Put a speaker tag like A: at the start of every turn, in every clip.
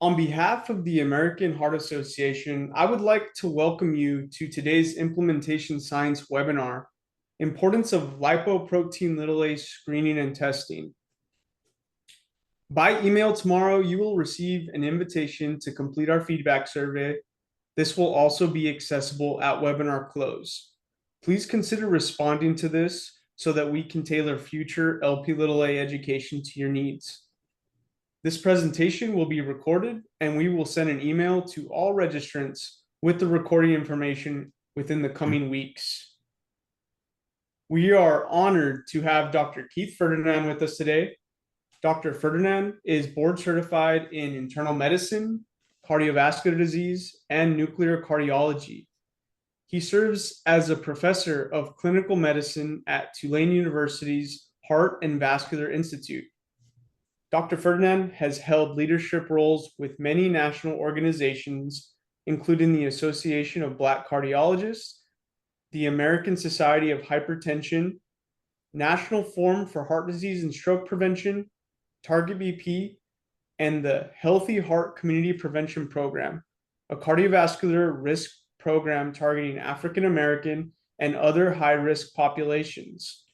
A: On behalf of the American Heart Association, I would like to welcome you to today's Implementation Science webinar, Importance of Lipoprotein a Screening and Testing. By email tomorrow, you will receive an invitation to complete our feedback survey. This will also be accessible at webinar close. Please consider responding to this so that we can tailor future Lp(a) education to your needs. This presentation will be recorded, and we will send an email to all registrants with the recording information within the coming weeks. We are honored to have Dr. Keith Ferdinand with us today. Dr. Ferdinand is board certified in internal medicine, cardiovascular disease, and nuclear cardiology. He serves as a professor of clinical medicine at Tulane University's Heart and Vascular Institute. Dr. Ferdinand has held leadership roles with many national organizations, including the Association of Black Cardiologists, the American Society of Hypertension, National Forum for Heart Disease and Stroke Prevention, Target BP, and the Healthy Heart Community Prevention Program, a cardiovascular risk program targeting African American and other high-risk populations.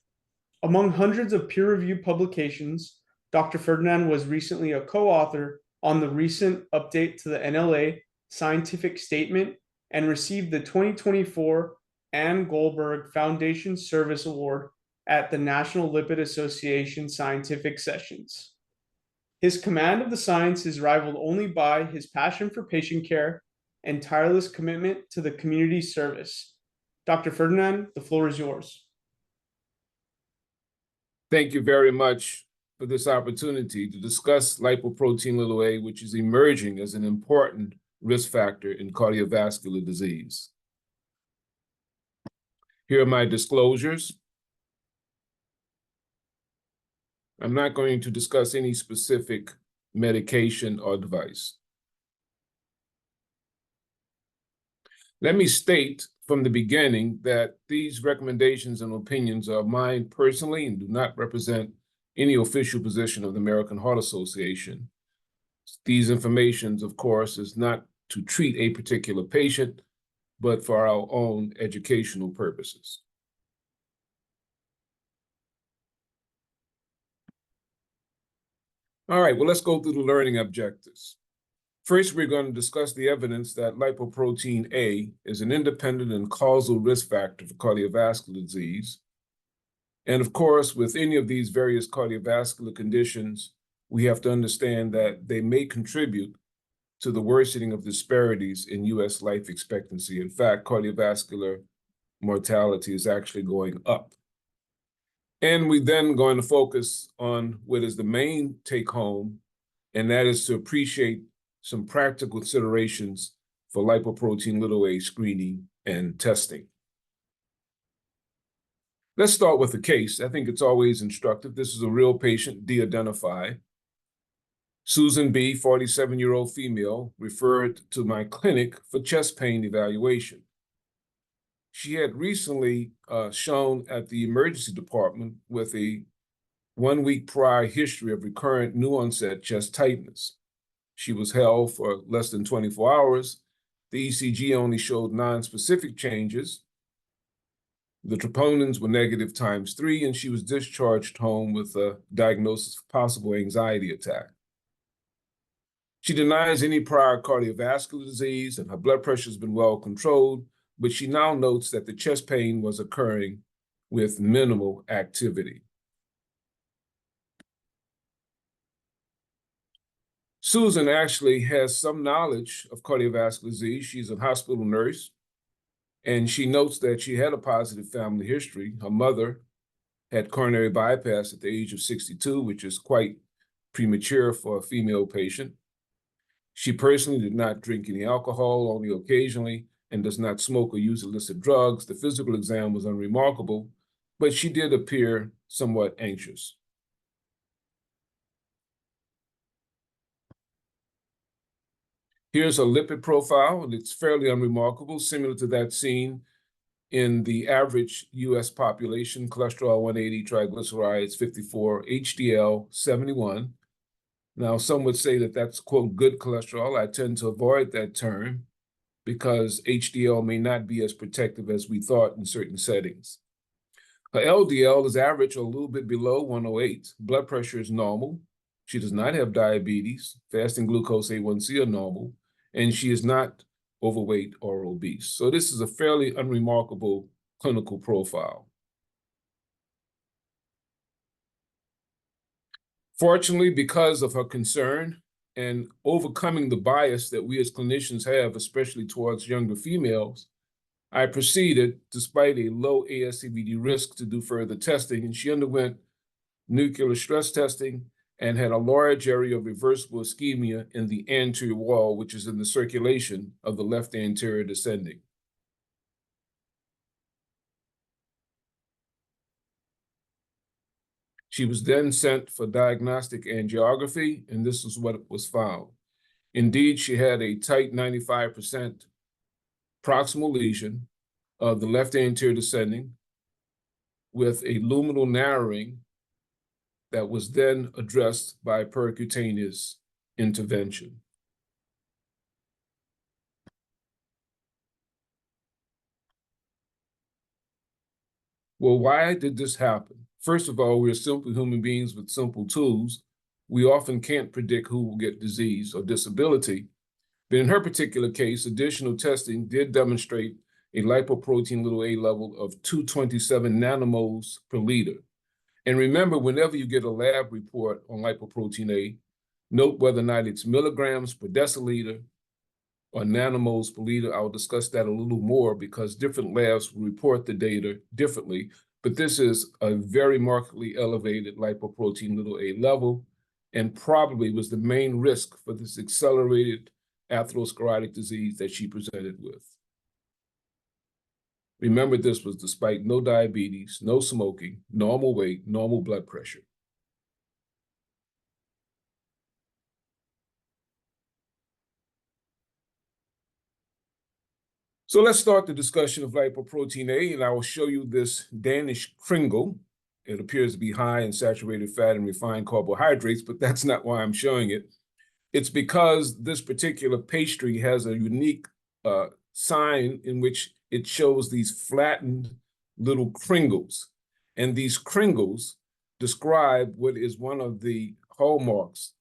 A: Among hundreds of peer-reviewed publications, Dr. Ferdinand was recently a co-author on the recent update to the NLA scientific statement and received the 2024 Ann Goldberg Foundation Service Award at the National Lipid Association Scientific Sessions. His command of the science is rivaled only by his passion for patient care and tireless commitment to the community service. Dr. Ferdinand, the floor is yours.
B: Thank you very much for this opportunity to discuss lipoprotein(a), which is emerging as an important risk factor in cardiovascular disease. Here are my disclosures. I'm not going to discuss any specific medication or device. Let me state from the beginning that these recommendations and opinions are mine personally and do not represent any official position of the American Heart Association. These informations, of course, is not to treat a particular patient, but for our own educational purposes. All right, well, let's go through the learning objectives. First, we're going to discuss the evidence that lipoprotein A is an independent and causal risk factor for cardiovascular disease. And of course, with any of these various cardiovascular conditions, we have to understand that they may contribute to the worsening of disparities in US life expectancy. In fact, cardiovascular mortality is actually going up. And we then going to focus on what is the main take home, and that is to appreciate some practical considerations for lipoprotein(a) screening and testing. Let's start with the case. I think it's always instructive. This is a real patient, de-identified. Susan B., 47-year-old female, referred to my clinic for chest pain evaluation. She had recently shown at the emergency department with a 1-week prior history of recurrent new onset chest tightness. She was held for less than 24 hours. The ECG only showed non-specific changes. The troponins were negative ×3, and she was discharged home with a diagnosis of possible anxiety attack. She denies any prior cardiovascular disease, and her blood pressure has been well controlled, but she now notes that the chest pain was occurring with minimal activity. Susan actually has some knowledge of cardiovascular disease. She's a hospital nurse, and she notes that she had a positive family history. Her mother had coronary bypass at the age of 62, which is quite premature for a female patient. She personally did not drink any alcohol, only occasionally, and does not smoke or use illicit drugs. The physical exam was unremarkable, but she did appear somewhat anxious. Here's a lipid profile, and it's fairly unremarkable, similar to that seen in the average US population: cholesterol 180, triglycerides 54, HDL 71. Now, some would say that that's, quote, good cholesterol. I tend to avoid that term because HDL may not be as protective as we thought in certain settings. Her LDL is average or a little bit below 108. Blood pressure is normal. She does not have diabetes. Fasting glucose A1C are normal. And she is not overweight or obese. So this is a fairly unremarkable clinical profile. Fortunately, because of her concern and overcoming the bias that we as clinicians have, especially towards younger females, I proceeded, despite a low ASCVD risk, to do further testing, and she underwent nuclear stress testing and had a large area of reversible ischemia in the anterior wall, which is in the circulation of the left anterior descending. She was then sent for diagnostic angiography, and this is what was found. Indeed, she had a tight 95% proximal lesion of the left anterior descending with a luminal narrowing that was then addressed by percutaneous intervention. Well, why did this happen? First of all, we're simple human beings with simple tools. We often can't predict who will get disease or disability. But in her particular case, additional testing did demonstrate a lipoprotein little a level of 227 nanomoles per liter. And remember, whenever you get a lab report on lipoprotein A, note whether or not it's milligrams per deciliter or nanomoles per liter. I'll discuss that a little more because different labs will report the data differently. But this is a very markedly elevated lipoprotein little a level and probably was the main risk for this accelerated atherosclerotic disease that she presented with. Remember, this was despite no diabetes, no smoking, normal weight, normal blood pressure. So let's start the discussion of lipoprotein A, and I will show you this Danish kringle. It appears to be high in saturated fat and refined carbohydrates, but that's not why I'm showing it. It's because this particular pastry has a unique sign in which it shows these flattened little kringles. And these kringles describe what is one of the hallmarks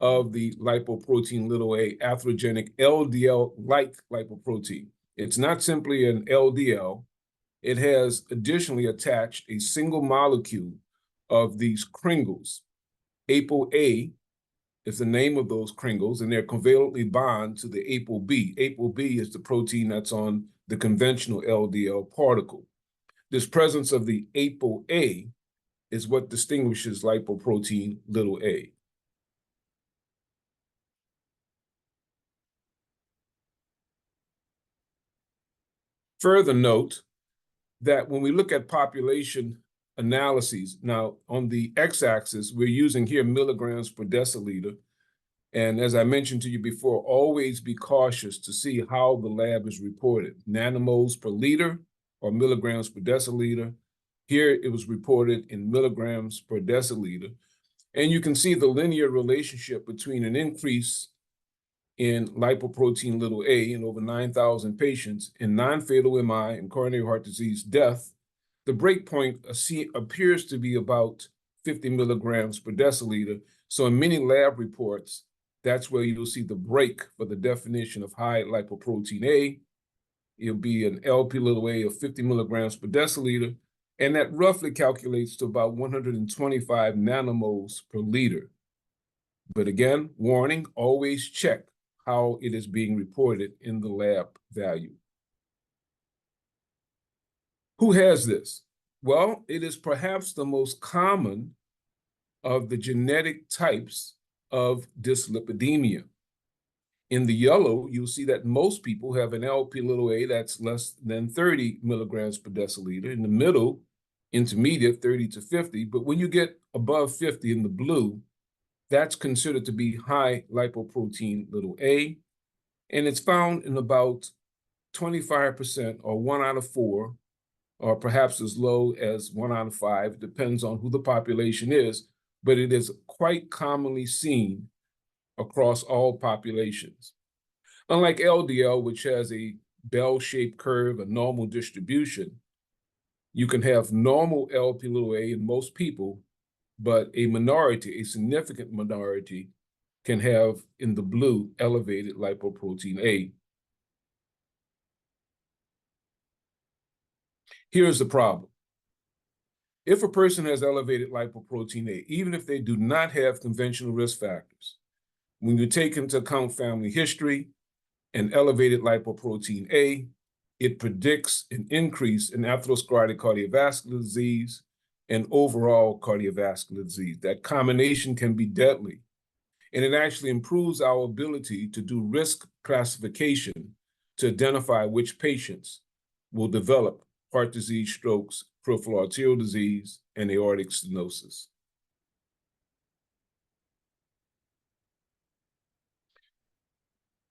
B: of the lipoprotein little a, atherogenic LDL-like lipoprotein. It's not simply an LDL. It has additionally attached a single molecule of these kringles. ApoA is the name of those kringles, and they're covalently bound to the ApoB. ApoB is the protein that's on the conventional LDL particle. This presence of the ApoA is what distinguishes lipoprotein little a. Further note that when we look at population analyses, now on the x-axis, we're using here milligrams per deciliter. And as I mentioned to you before, always be cautious to see how the lab is reported, nanomoles per liter or milligrams per deciliter. Here it was reported in milligrams per deciliter. And you can see the linear relationship between an increase in lipoprotein little a in over 9,000 patients in non-fatal MI and coronary heart disease death. The break point appears to be about 50 milligrams per deciliter. So in many lab reports, that's where you'll see the break for the definition of high lipoprotein A. It'll be an LP little a of 50 milligrams per deciliter, and that roughly calculates to about 125 nanomoles per liter. But again, warning, always check how it is being reported in the lab value. Who has this? Well, it is perhaps the most common of the genetic types of dyslipidemia. In the yellow, you'll see that most people have an LP little a that's less than 30 milligrams per deciliter. In the middle, intermediate, 30 to 50. But when you get above 50 in the blue, that's considered to be high lipoprotein little a. And it's found in about 25% or 1 out of 4, or perhaps as low as 1 out of 5, depends on who the population is. But it is quite commonly seen across all populations. Unlike LDL, which has a bell-shaped curve, a normal distribution, you can have normal Lp(a) in most people, but a minority, a significant minority, can have, in the blue, elevated lipoprotein A. Here's the problem. If a person has elevated lipoprotein A, even if they do not have conventional risk factors, when you take into account family history and elevated lipoprotein A, it predicts an increase in atherosclerotic cardiovascular disease and overall cardiovascular disease. That combination can be deadly, and it actually improves our ability to do risk classification to identify which patients will develop heart disease, strokes, peripheral arterial disease, and aortic stenosis.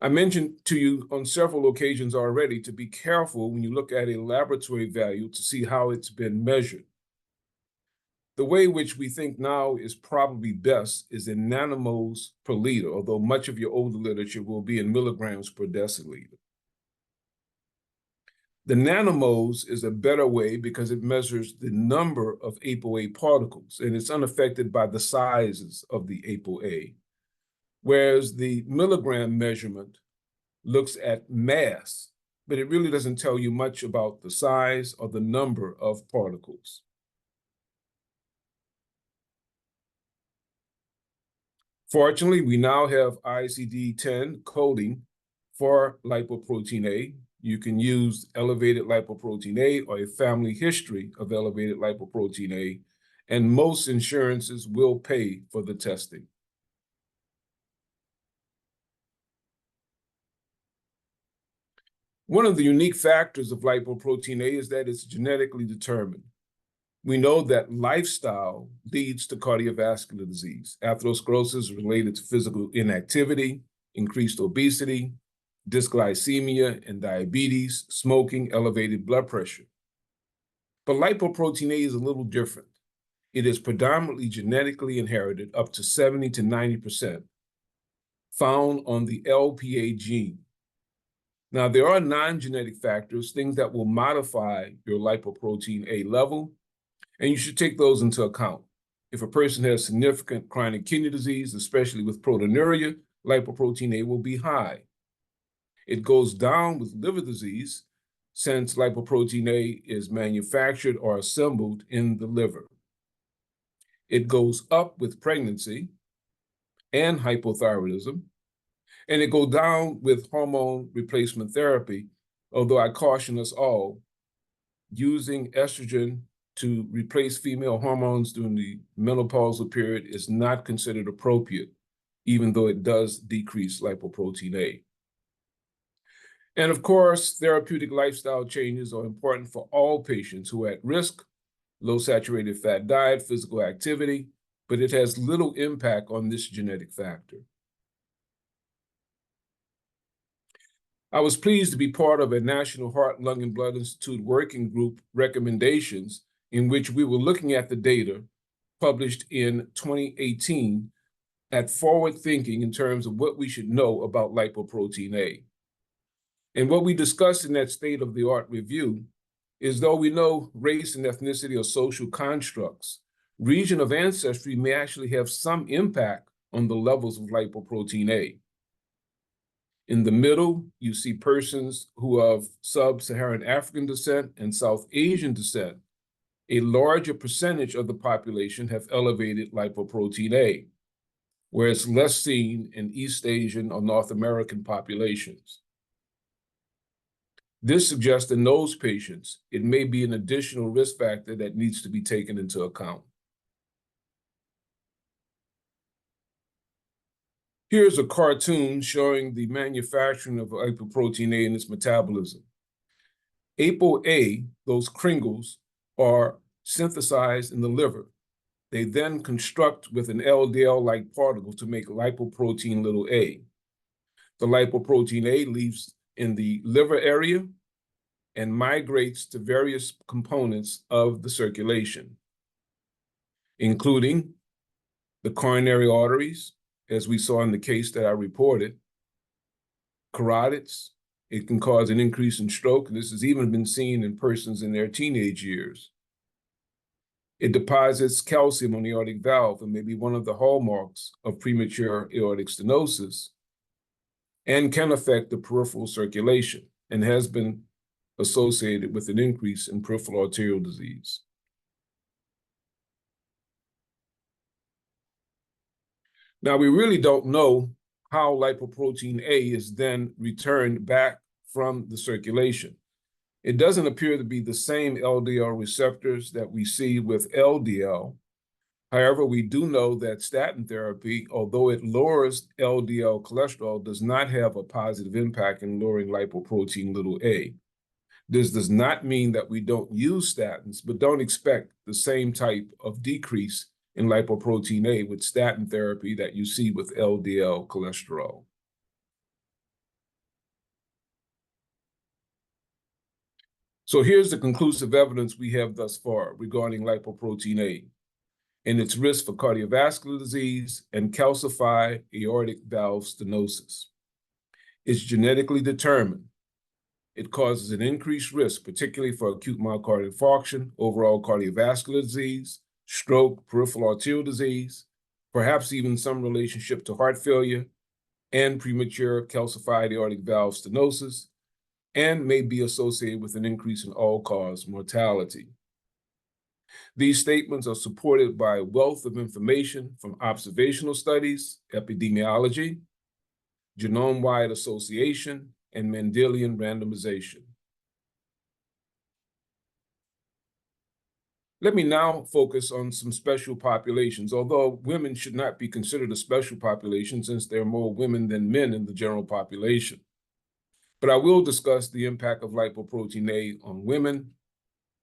B: I mentioned to you on several occasions already to be careful when you look at a laboratory value to see how it's been measured. The way which we think now is probably best is in nanomoles per liter, although much of your older literature will be in milligrams per deciliter. The nanomoles is a better way because it measures the number of ApoA particles, and it's unaffected by the sizes of the ApoA, whereas the milligram measurement looks at mass, but it really doesn't tell you much about the size or the number of particles. Fortunately, we now have ICD-10 coding for lipoprotein A. You can use elevated lipoprotein A or a family history of elevated lipoprotein A, and most insurances will pay for the testing. One of the unique factors of lipoprotein A is that it's genetically determined. We know that lifestyle leads to cardiovascular disease. Atherosclerosis is related to physical inactivity, increased obesity, dysglycemia and diabetes, smoking, elevated blood pressure. But lipoprotein A is a little different. It is predominantly genetically inherited, up to 70 to 90%, found on the LPA gene. Now, there are non-genetic factors, things that will modify your lipoprotein A level, and you should take those into account. If a person has significant chronic kidney disease, especially with proteinuria, lipoprotein A will be high. It goes down with liver disease, since lipoprotein A is manufactured or assembled in the liver. It goes up with pregnancy and hypothyroidism, and it goes down with hormone replacement therapy, although I caution us all, using estrogen to replace female hormones during the menopausal period is not considered appropriate, even though it does decrease lipoprotein A. And of course, therapeutic lifestyle changes are important for all patients who are at risk, low saturated fat diet, physical activity, but it has little impact on this genetic factor. I was pleased to be part of a National Heart, Lung, and Blood Institute working group recommendations in which we were looking at the data published in 2018 at forward thinking in terms of what we should know about lipoprotein A. And what we discussed in that state-of-the-art review is, though we know race and ethnicity are social constructs, region of ancestry may actually have some impact on the levels of lipoprotein A. In the middle, you see persons who are of sub-Saharan African descent and South Asian descent. A larger percentage of the population have elevated lipoprotein A, whereas less seen in East Asian or North American populations. This suggests in those patients, it may be an additional risk factor that needs to be taken into account. Here's a cartoon showing the manufacturing of lipoprotein A and its metabolism. ApoA, those kringles, are synthesized in the liver. They then construct with an LDL-like particle to make lipoprotein little a. The lipoprotein A leaves in the liver area and migrates to various components of the circulation, including the coronary arteries, as we saw in the case that I reported. Carotids, it can cause an increase in stroke. This has even been seen in persons in their teenage years. It deposits calcium on the aortic valve and may be one of the hallmarks of premature aortic stenosis, and can affect the peripheral circulation and has been associated with an increase in peripheral arterial disease. Now, we really don't know how lipoprotein A is then returned back from the circulation. It doesn't appear to be the same LDL receptors that we see with LDL. However, we do know that statin therapy, although it lowers LDL cholesterol, does not have a positive impact in lowering lipoprotein a. This does not mean that we don't use statins, but don't expect the same type of decrease in lipoprotein A with statin therapy that you see with LDL cholesterol. So here's the conclusive evidence we have thus far regarding lipoprotein A and its risk for cardiovascular disease and calcified aortic valve stenosis. It's genetically determined. It causes an increased risk, particularly for acute myocardial infarction, overall cardiovascular disease, stroke, peripheral arterial disease, perhaps even some relationship to heart failure and premature calcified aortic valve stenosis, and may be associated with an increase in all-cause mortality. These statements are supported by a wealth of information from observational studies, epidemiology, genome-wide association, and Mendelian randomization. Let me now focus on some special populations, although women should not be considered a special population since there are more women than men in the general population. But I will discuss the impact of lipoprotein A on women,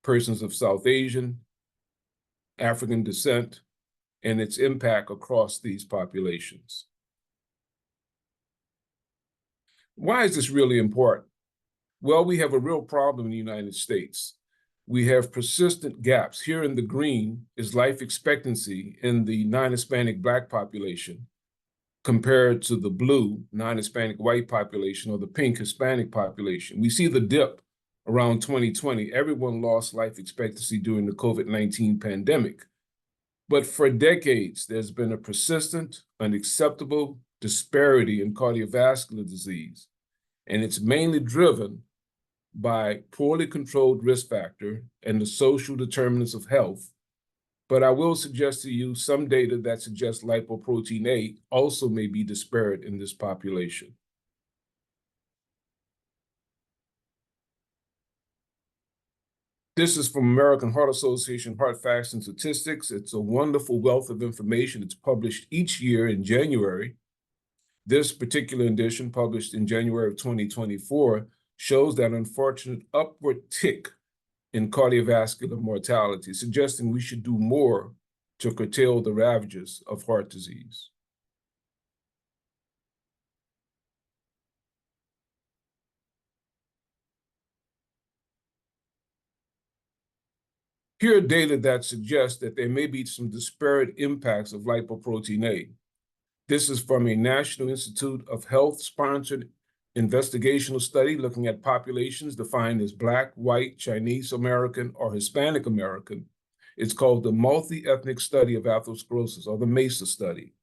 B: persons of South Asian, African descent, and its impact across these populations. Why is this really important? Well, we have a real problem in the United States. We have persistent gaps. Here in the green is life expectancy in the non-Hispanic Black population compared to the blue non-Hispanic white population or the pink Hispanic population. We see the dip around 2020. Everyone lost life expectancy during the COVID-19 pandemic. But for decades, there's been a persistent, unacceptable disparity in cardiovascular disease, and it's mainly driven by poorly controlled risk factor and the social determinants of health. But I will suggest to you some data that suggests lipoprotein A also may be disparate in this population. This is from American Heart Association Heart Facts and Statistics. It's a wonderful wealth of information. It's published each year in January. This particular edition, published in January of 2024, shows that unfortunate upward tick in cardiovascular mortality, suggesting we should do more to curtail the ravages of heart disease. Here are data that suggest that there may be some disparate impacts of lipoprotein A. This is from a National Institute of Health-sponsored investigational study looking at populations defined as Black, white, Chinese American, or Hispanic American. It's called the Multi-Ethnic Study of Atherosclerosis, or the MESA study.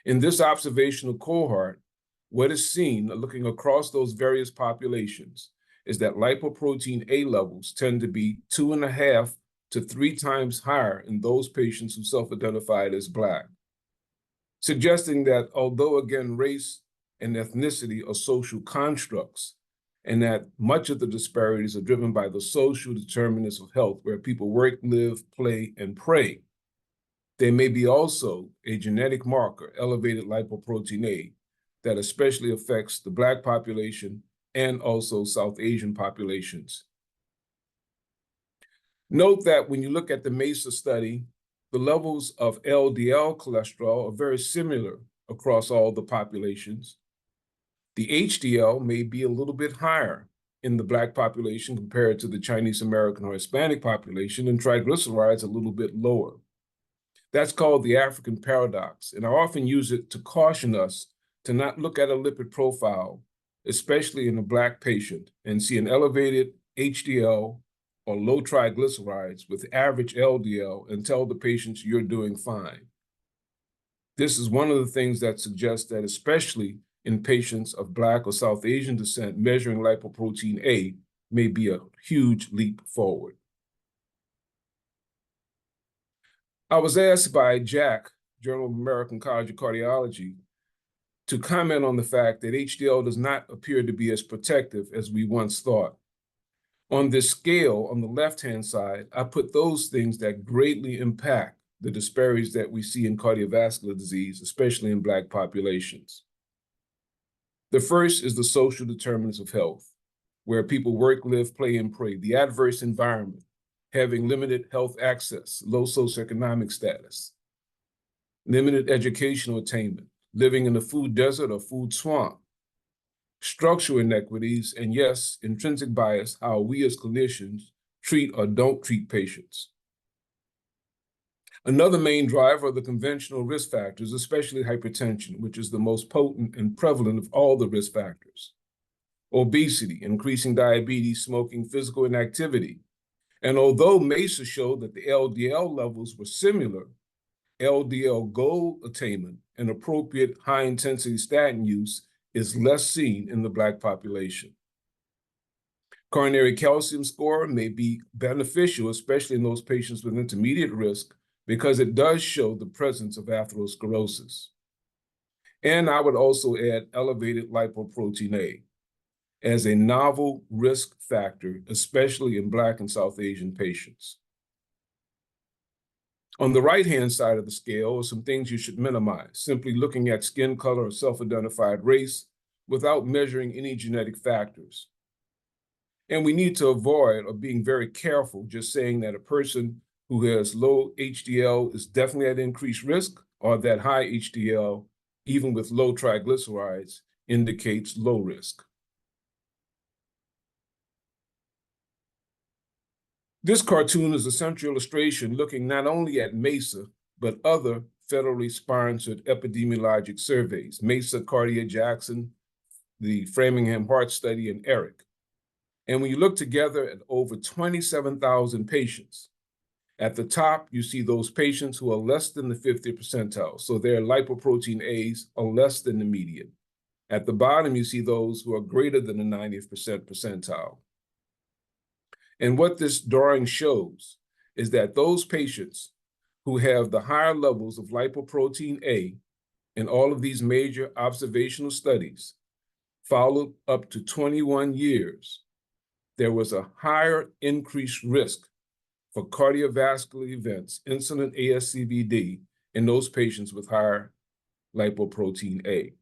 B: In this observational cohort, what is seen, looking across those various populations, is that lipoprotein A levels tend to be 2.5 to 3 times higher in those patients who self-identified as Black, suggesting that although, again, race and ethnicity are social constructs, and that much of the disparities are driven by the social determinants of health, where people work, live, play, and pray, there may be also a genetic marker, elevated lipoprotein A, that especially affects the Black population and also South Asian populations. Note that when you look at the MESA study, the levels of LDL cholesterol are very similar across all the populations. The HDL may be a little bit higher in the Black population compared to the Chinese American or Hispanic population, and triglycerides a little bit lower. That's called the African paradox, and I often use it to caution us to not look at a lipid profile, especially in a Black patient, and see an elevated HDL or low triglycerides with average LDL and tell the patients you're doing fine. This is one of the things that suggests that, especially in patients of Black or South Asian descent, measuring lipoprotein A may be a huge leap forward. I was asked by JACC, Journal of American College of Cardiology, to comment on the fact that HDL does not appear to be as protective as we once thought. On this scale, on the left-hand side, I put those things that greatly impact the disparities that we see in cardiovascular disease, especially in Black populations. The first is the social determinants of health, where people work, live, play, and pray, the adverse environment, having limited health access, low socioeconomic status, limited educational attainment, living in a food desert or food swamp, structural inequities, and yes, intrinsic bias, how we as clinicians treat or don't treat patients. Another main driver are the conventional risk factors, especially hypertension, which is the most potent and prevalent of all the risk factors. Obesity, increasing diabetes, smoking, physical inactivity. And although MESA showed that the LDL levels were similar, LDL goal attainment and appropriate high-intensity statin use is less seen in the Black population. Coronary calcium score may be beneficial, especially in those patients with intermediate risk, because it does show the presence of atherosclerosis. And I would also add elevated lipoprotein A as a novel risk factor, especially in Black and South Asian patients. On the right-hand side of the scale are some things you should minimize, simply looking at skin color or self-identified race without measuring any genetic factors. And we need to avoid or being very careful just saying that a person who has low HDL is definitely at increased risk, or that high HDL, even with low triglycerides, indicates low risk. This cartoon is a central illustration looking not only at MESA, but other federally sponsored epidemiologic surveys, MESA, Cardiac-Jackson, the Framingham Heart Study, and ERIC. And when you look together at over 27,000 patients, at the top, you see those patients who are less than the 50th percentile, so their lipoprotein A's are less than the median. At the bottom, you see those who are greater than the 90th percentile. And what this drawing shows is that those patients who have the higher levels of lipoprotein A in all of these major observational studies, followed up to 21 years, there was a higher increased risk for cardiovascular events, incident ASCVD, in those patients with higher lipoprotein A.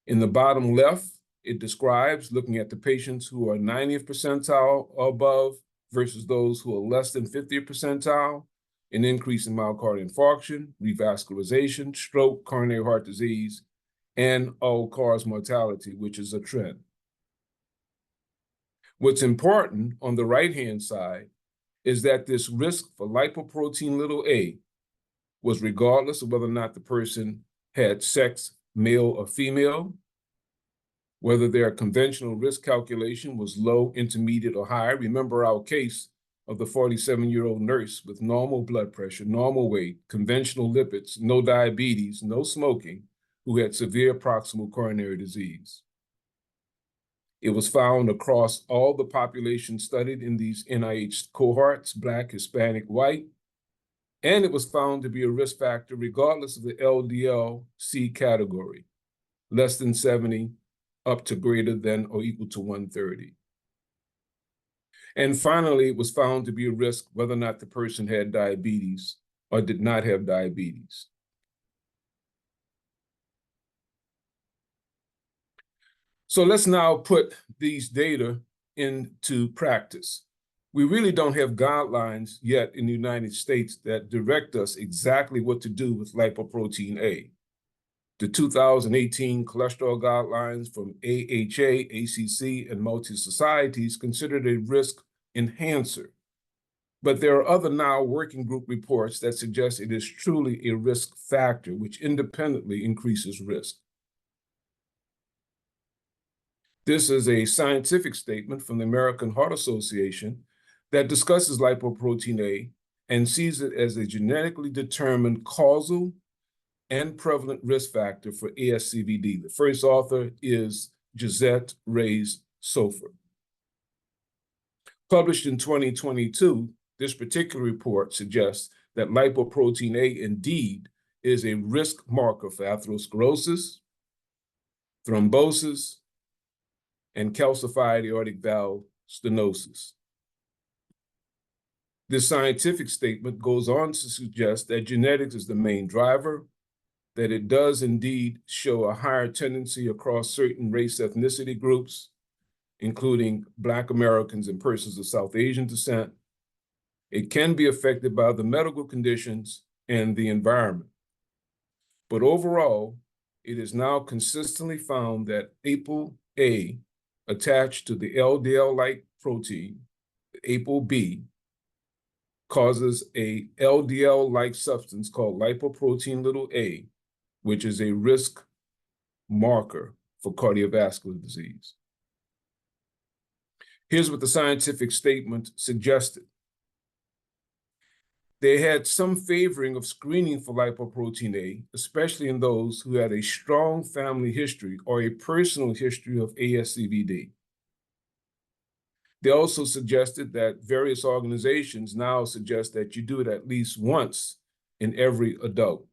B: In the bottom left, it describes looking at the patients who are 90th percentile or above versus those who are less than 50th percentile, an increase in myocardial infarction, revascularization, stroke, coronary heart disease, and all-cause mortality, which is a trend. What's important on the right-hand side is that this risk for lipoprotein little a was regardless of whether or not the person had sex, male or female, whether their conventional risk calculation was low, intermediate, or high. Remember our case of the 47-year-old nurse with normal blood pressure, normal weight, conventional lipids, no diabetes, no smoking, who had severe proximal coronary disease. It was found across all the population studied in these NIH cohorts, Black, Hispanic, white, and it was found to be a risk factor regardless of the LDL-C category, less than 70, up to greater than or equal to 130. And finally, it was found to be a risk whether or not the person had diabetes or did not have diabetes. So let's now put these data into practice. We really don't have guidelines yet in the United States that direct us exactly what to do with lipoprotein A. The 2018 cholesterol guidelines from AHA, ACC, and multi-societies considered a risk enhancer, But there are other now working group reports that suggest it is truly a risk factor, which independently increases risk. This is a scientific statement from the American Heart Association that discusses lipoprotein A and sees it as a genetically determined causal and prevalent risk factor for ASCVD. The first author is Gisette Reyes-Sofer. Published in 2022, this particular report suggests that lipoprotein A indeed is a risk marker for atherosclerosis, thrombosis, and calcified aortic valve stenosis. This scientific statement goes on to suggest that genetics is the main driver, that it does indeed show a higher tendency across certain race ethnicity groups, including Black Americans and persons of South Asian descent. It can be affected by the medical conditions and the environment. But overall, it is now consistently found that ApoA attached to the LDL-like protein, ApoB, causes a LDL-like substance called lipoprotein a, which is a risk marker for cardiovascular disease. Here's what the scientific statement suggested. They had some favoring of screening for lipoprotein A, especially in those who had a strong family history or a personal history of ASCVD. They also suggested that various organizations now suggest that you do it at least once in every adult.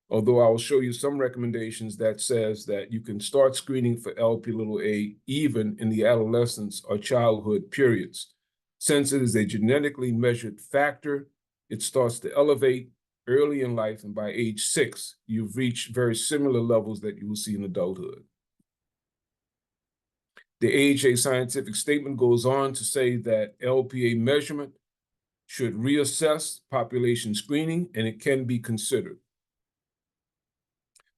B: Although I will show you some recommendations that says that you can start screening for Lp(a) even in the adolescence or childhood periods. Since it is a genetically measured factor, it starts to elevate early in life, and by age 6, you've reached very similar levels that you will see in adulthood. The AHA scientific statement goes on to say that LPA measurement should reassess population screening, and it can be considered.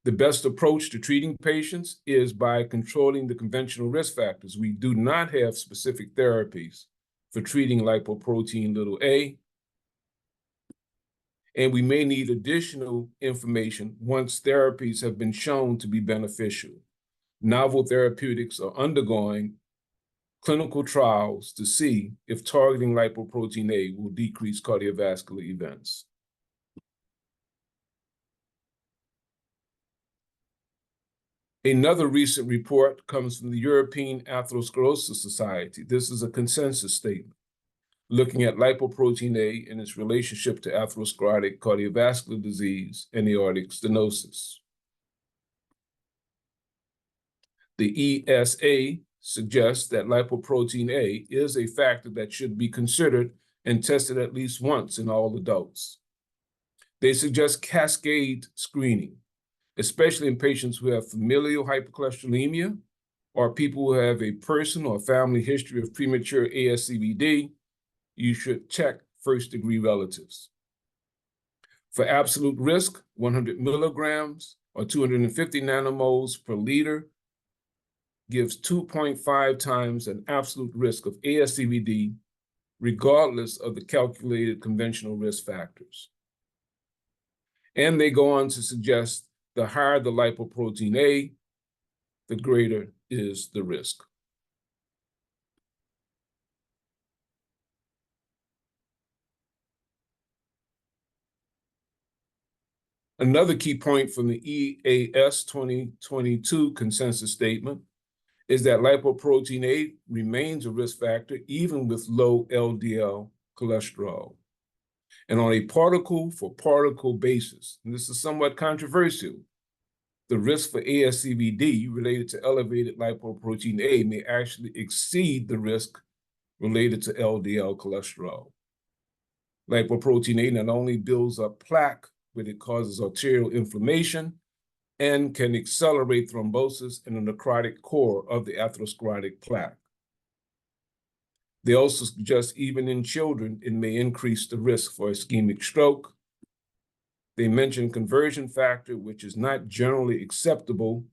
B: The best approach to treating patients is by controlling the conventional risk factors. We do not have specific therapies for treating lipoprotein a, and we may need additional information once therapies have been shown to be beneficial. Novel therapeutics are undergoing clinical trials to see if targeting lipoprotein A will decrease cardiovascular events. Another recent report comes from the European Atherosclerosis Society. This is a consensus statement looking at lipoprotein A and its relationship to atherosclerotic cardiovascular disease and aortic stenosis. The ESA suggests that lipoprotein A is a factor that should be considered and tested at least once in all adults. They suggest cascade screening, especially in patients who have familial hypercholesterolemia or people who have a personal or family history of premature ASCVD. You should check first-degree relatives. For absolute risk, 100 milligrams or 250 nanomoles per liter gives 2.5 times an absolute risk of ASCVD, regardless of the calculated conventional risk factors. And they go on to suggest the higher the lipoprotein A, the greater is the risk. Another key point from the EAS 2022 consensus statement is that lipoprotein A remains a risk factor even with low LDL cholesterol. And on a particle-for-particle basis, and this is somewhat controversial, the risk for ASCVD related to elevated lipoprotein A may actually exceed the risk related to LDL cholesterol. Lipoprotein A not only builds up plaque, but it causes arterial inflammation and can accelerate thrombosis in the necrotic core of the atherosclerotic plaque. They also suggest even in children, it may increase the risk for ischemic stroke. They mention conversion factor, which is not generally acceptable,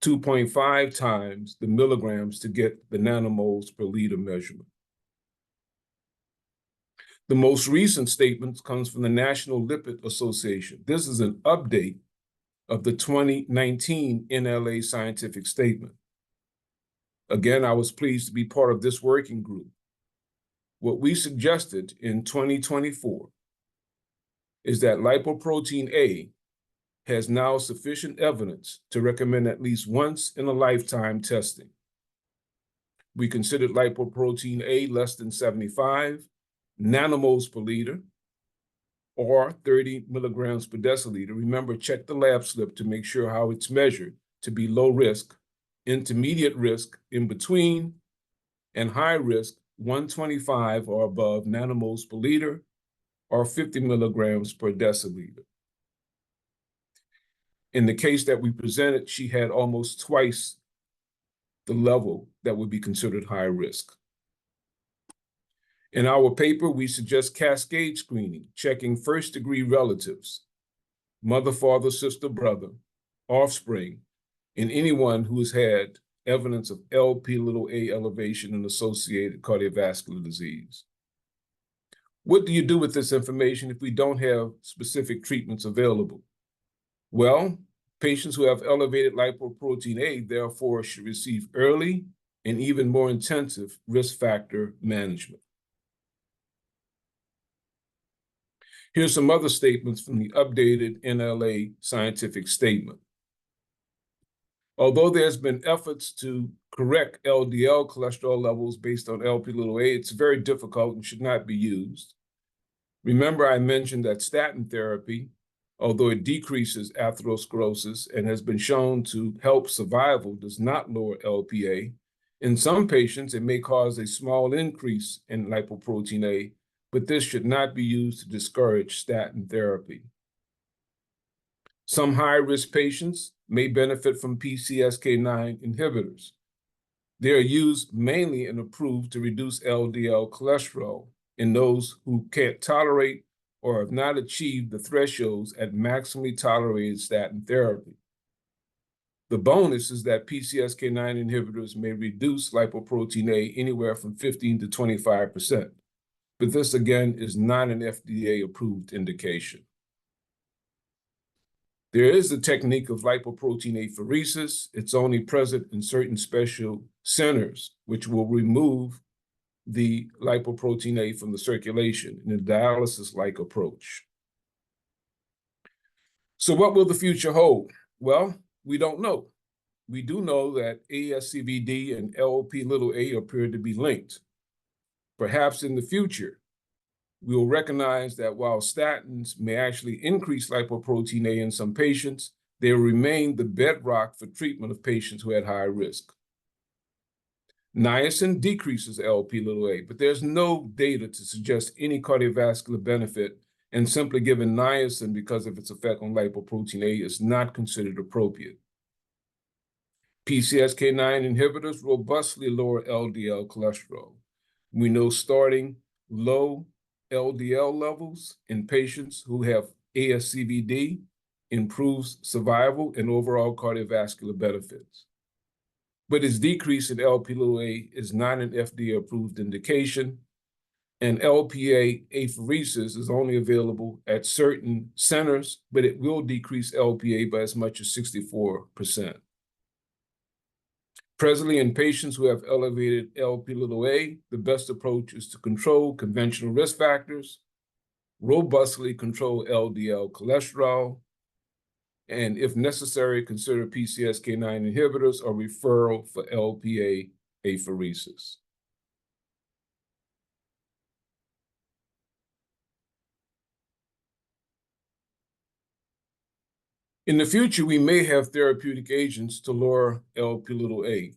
B: 2.5 times the milligrams to get the nanomoles per liter measurement. The most recent statement comes from the National Lipid Association. This is an update of the 2019 NLA scientific statement. Again, I was pleased to be part of this working group. What we suggested in 2024 is that lipoprotein A has now sufficient evidence to recommend at least once in a lifetime testing. We considered lipoprotein A less than 75 nanomoles per liter or 30 milligrams per deciliter. Remember, check the lab slip to make sure how it's measured to be low risk, intermediate risk, in between, and high risk, 125 or above nanomoles per liter or 50 milligrams per deciliter. In the case that we presented, she had almost twice the level that would be considered high risk. In our paper, we suggest cascade screening, checking first-degree relatives, mother, father, sister, brother, offspring, and anyone who has had evidence of Lp(a) elevation and associated cardiovascular disease. What do you do with this information if we don't have specific treatments available? Well, patients who have elevated lipoprotein A, therefore, should receive early and even more intensive risk factor management. Here's some other statements from the updated NLA scientific statement. Although there's been efforts to correct LDL cholesterol levels based on Lp(a), it's very difficult and should not be used. Remember, I mentioned that statin therapy, although it decreases atherosclerosis and has been shown to help survival, does not lower Lp(a). In some patients, it may cause a small increase in lipoprotein A, but this should not be used to discourage statin therapy. Some high-risk patients may benefit from PCSK9 inhibitors. They are used mainly and approved to reduce LDL cholesterol in those who can't tolerate or have not achieved the thresholds at maximally tolerated statin therapy. The bonus is that PCSK9 inhibitors may reduce lipoprotein A anywhere from 15 to 25%. But this, again, is not an FDA-approved indication. There is a technique of lipoprotein apheresis. It's only present in certain special centers, which will remove the lipoprotein A from the circulation in a dialysis-like approach. So what will the future hold? Well, we don't know. We do know that ASCVD and Lp(a) appear to be linked. Perhaps in the future, we will recognize that while statins may actually increase lipoprotein A in some patients, they remain the bedrock for treatment of patients who had high risk. Niacin decreases Lp(a), but there's no data to suggest any cardiovascular benefit, and simply giving niacin because of its effect on lipoprotein A is not considered appropriate. PCSK9 inhibitors robustly lower LDL cholesterol. We know starting low LDL levels in patients who have ASCVD improves survival and overall cardiovascular benefits. But its decrease in Lp(a) is not an FDA-approved indication, and Lp(a) apheresis is only available at certain centers, but it will decrease Lp(a) by as much as 64%. Presently, in patients who have elevated Lp(a), the best approach is to control conventional risk factors, robustly control LDL cholesterol, and if necessary, consider PCSK9 inhibitors or referral for Lp(a) apheresis. In the future, we may have therapeutic agents to lower Lp(a).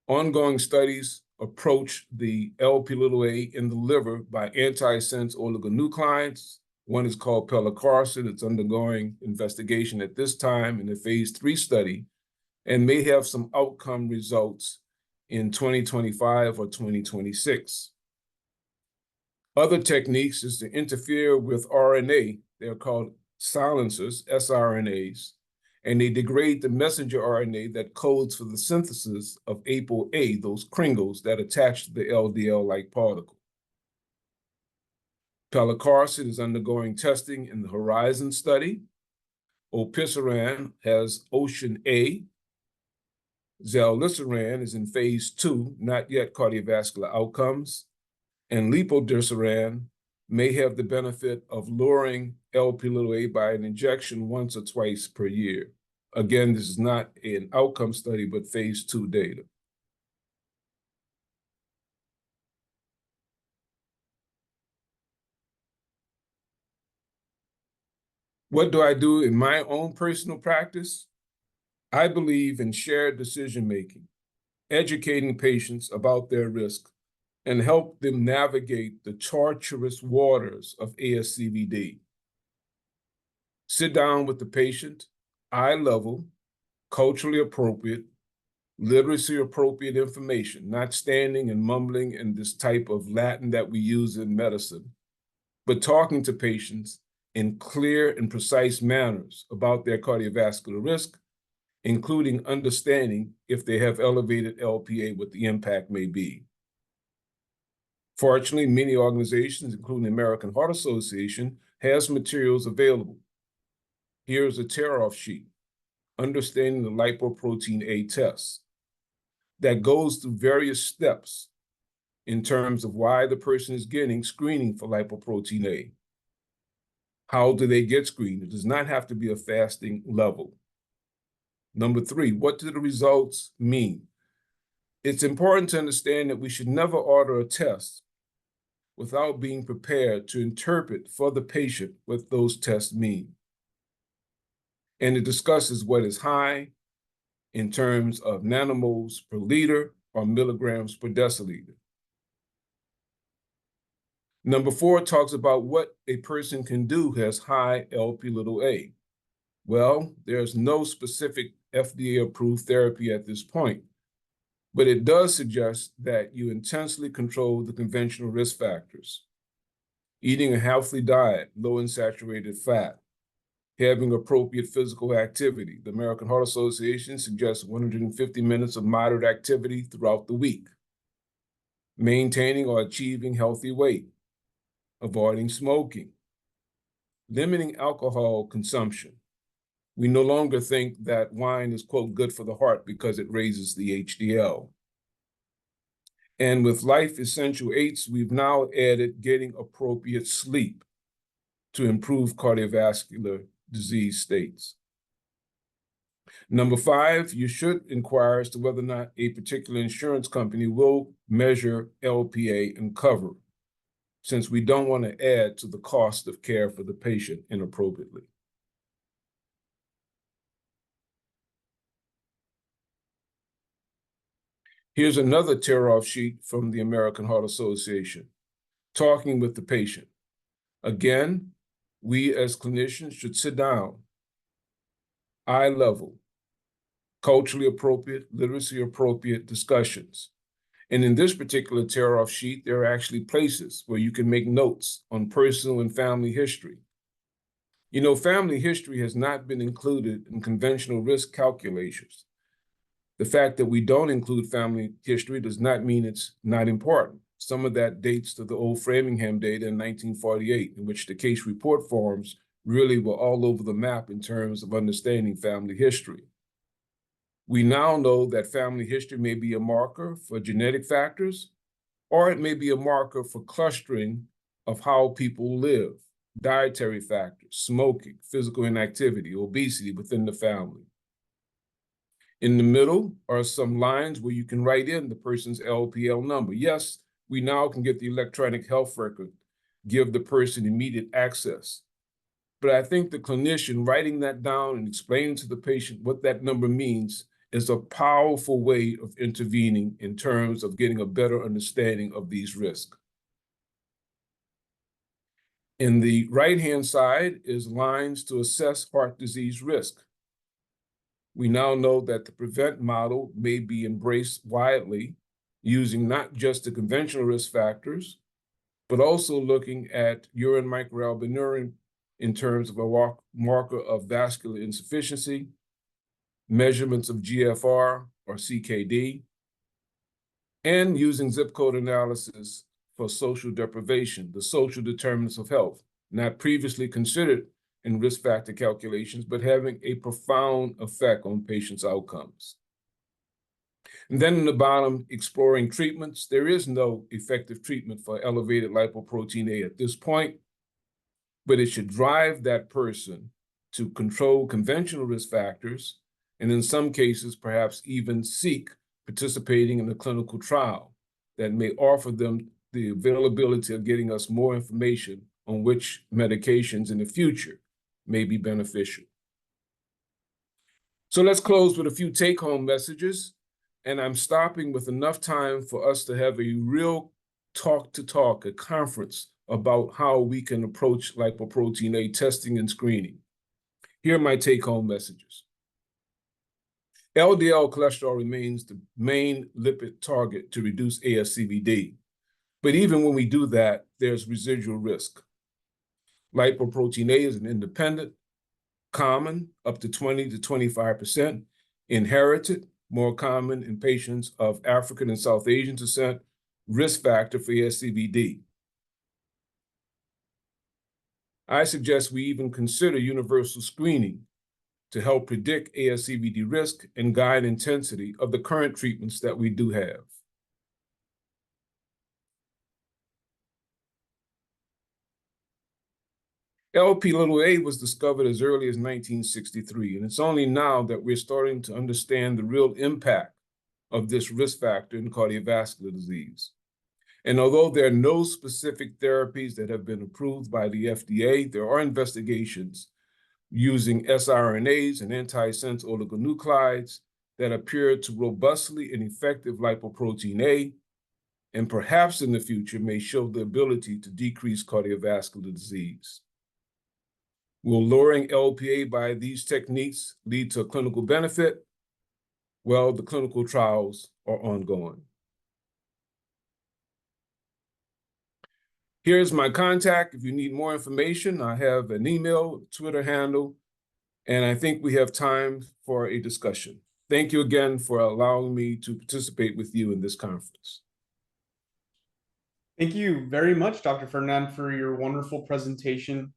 B: Ongoing studies approach the Lp(a) in the liver by antisense oligonucleotides. One is called pelacarsen. It's undergoing investigation at this time in a phase 3 study and may have some outcome results in 2025 or 2026. Other techniques is to interfere with RNA. They're called silencers, siRNAs, and they degrade the messenger RNA that codes for the synthesis of ApoA, those kringles that attach to the LDL-like particle. Pelacarsen is undergoing testing in the Horizon study. Olpasiran has Ocean A. Zilebesiran is in phase 2, not yet cardiovascular outcomes. And lepodisiran may have the benefit of lowering Lp(a) by an injection once or twice per year. Again, this is not an outcome study, but phase 2 data. What do I do in my own personal practice? I believe in shared decision-making, educating patients about their risk, and help them navigate the tortuous waters of ASCVD. Sit down with the patient, eye level, culturally appropriate, literacy appropriate information, not standing and mumbling in this type of Latin that we use in medicine, but talking to patients in clear and precise manners about their cardiovascular risk, including understanding if they have elevated LPA, what the impact may be. Fortunately, many organizations, including the American Heart Association, has materials available. Here's a tear-off sheet, Understanding the Lipoprotein A test, that goes through various steps in terms of why the person is getting screening for lipoprotein A. How do they get screened? It does not have to be a fasting level. Number 3, what do the results mean? It's important to understand that we should never order a test without being prepared to interpret for the patient what those tests mean. And it discusses what is high in terms of nanomoles per liter or milligrams per deciliter. Number 4 talks about what a person can do who has high Lp(a). Well, there's no specific FDA-approved therapy at this point, but it does suggest that you intensely control the conventional risk factors. Eating a healthy diet, low in saturated fat, having appropriate physical activity. The American Heart Association suggests 150 minutes of moderate activity throughout the week. Maintaining or achieving healthy weight, avoiding smoking, limiting alcohol consumption. We no longer think that wine is, quote, good for the heart because it raises the HDL. And with Life Essential 8s, we've now added getting appropriate sleep to improve cardiovascular disease states. Number 5, you should inquire as to whether or not a particular insurance company will measure LPA and cover, since we don't want to add to the cost of care for the patient inappropriately. Here's another tear-off sheet from the American Heart Association, talking with the patient. Again, we as clinicians should sit down, eye level, culturally appropriate, literacy appropriate discussions. And in this particular tear-off sheet, there are actually places where you can make notes on personal and family history. You know, family history has not been included in conventional risk calculations. The fact that we don't include family history does not mean it's not important. Some of that dates to the old Framingham data in 1948, in which the case report forms really were all over the map in terms of understanding family history. We now know that family history may be a marker for genetic factors, or it may be a marker for clustering of how people live, dietary factors, smoking, physical inactivity, obesity within the family. In the middle are some lines where you can write in the person's LPL number. Yes, we now can get the electronic health record, give the person immediate access. But I think the clinician writing that down and explaining to the patient what that number means is a powerful way of intervening in terms of getting a better understanding of these risks. In the right-hand side is lines to assess heart disease risk. We now know that the PREVENT model may be embraced widely, using not just the conventional risk factors, but also looking at urine microalbuminurin in terms of a marker of vascular insufficiency, measurements of GFR or CKD, and using zip code analysis for social deprivation, the social determinants of health, not previously considered in risk factor calculations, but having a profound effect on patients' outcomes. And then in the bottom, exploring treatments. There is no effective treatment for elevated lipoprotein A at this point, but it should drive that person to control conventional risk factors, and in some cases, perhaps even seek participating in a clinical trial that may offer them the availability of getting us more information on which medications in the future may be beneficial. So let's close with a few take-home messages, and I'm stopping with enough time for us to have a real talk, a conference about how we can approach lipoprotein A testing and screening. Here are my take-home messages. LDL cholesterol remains the main lipid target to reduce ASCVD. But even when we do that, there's residual risk. Lipoprotein A is an independent, common, up to 20 to 25%, inherited, more common in patients of African and South Asian descent, risk factor for ASCVD. I suggest we even consider universal screening to help predict ASCVD risk and guide intensity of the current treatments that we do have. Lp(a) was discovered as early as 1963, and it's only now that we're starting to understand the real impact of this risk factor in cardiovascular disease. And although there are no specific therapies that have been approved by the FDA, there are investigations using siRNAs and antisense oligonucleotides that appear to robustly and effective lipoprotein A, and perhaps in the future may show the ability to decrease cardiovascular disease. Will lowering Lp(a) by these techniques lead to a clinical benefit? Well, the clinical trials are ongoing. Here's my contact. If you need more information, I have an email, Twitter handle, and I think we have time for a discussion. Thank you again for allowing me to participate with you in this conference.
A: Thank you very much, Dr. Ferdinand, for your wonderful presentation.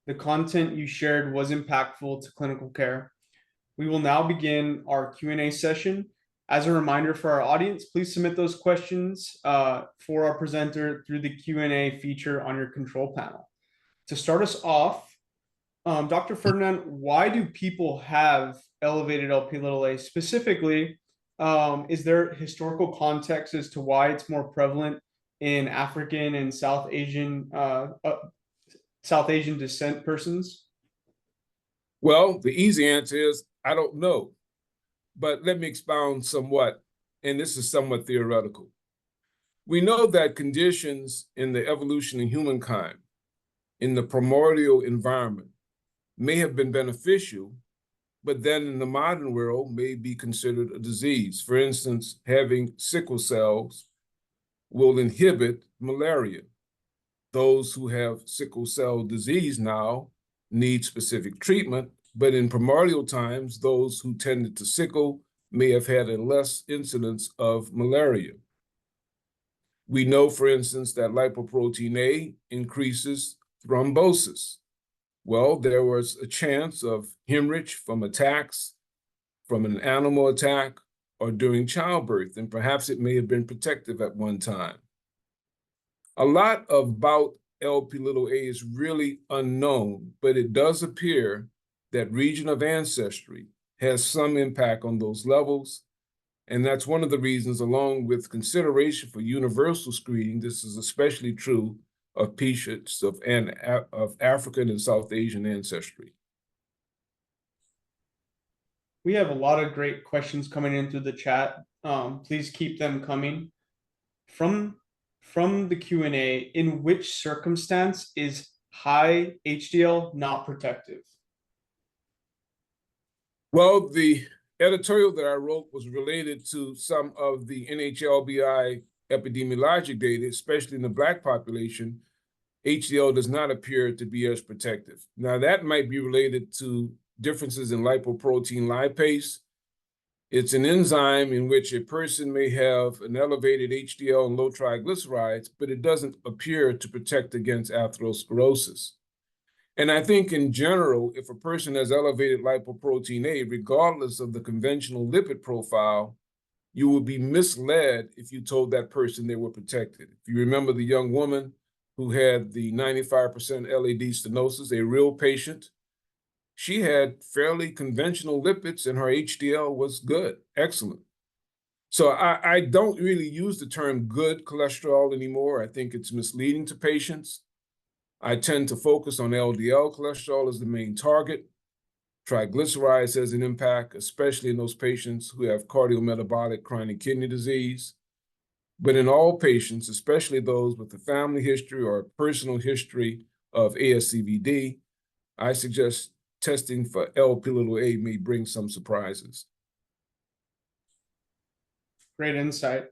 A: The content you shared was impactful to clinical care. We will now begin our Q&A session. As a reminder for our audience, please submit those questions for our presenter through the Q&A feature on your control panel. To start us off, Dr. Ferdinand, why do people have elevated Lp(a)? Specifically, is there historical context as to why it's more prevalent in African and South Asian descent persons?
B: Well, the easy answer is I don't know. But let me expound somewhat, and this is somewhat theoretical. We know that conditions in the evolution of humankind, in the primordial environment, may have been beneficial, but then in the modern world may be considered a disease. For instance, having sickle cells will inhibit malaria. Those who have sickle cell disease now need specific treatment, but in primordial times, those who tended to sickle may have had a less incidence of malaria. We know, for instance, that lipoprotein A increases thrombosis. Well, there was a chance of hemorrhage from attacks, from an animal attack, or during childbirth, and perhaps it may have been protective at one time. A lot about Lp(a) is really unknown, but it does appear that region of ancestry has some impact on those levels. And that's one of the reasons, along with consideration for universal screening, this is especially true of patients of African and South Asian ancestry.
A: We have a lot of great questions coming in through the chat. Please keep them coming. From the Q&A, in which circumstance is high HDL not protective?
B: Well, the editorial that I wrote was related to some of the NHLBI epidemiologic data, especially in the Black population. HDL does not appear to be as protective. Now, that might be related to differences in lipoprotein lipase It's an enzyme in which a person may have an elevated HDL and low triglycerides, but it doesn't appear to protect against atherosclerosis. And I think in general, if a person has elevated lipoprotein A, regardless of the conventional lipid profile, you would be misled if you told that person they were protected. If you remember the young woman who had the 95% LAD stenosis, a real patient, she had fairly conventional lipids and her HDL was good, excellent. So I don't really use the term good cholesterol anymore. I think it's misleading to patients. I tend to focus on LDL cholesterol as the main target. Triglycerides has an impact, especially in those patients who have cardiometabolic chronic kidney disease. But in all patients, especially those with a family history or a personal history of ASCVD, I suggest testing for Lp(a) may bring some surprises.
A: Great insight.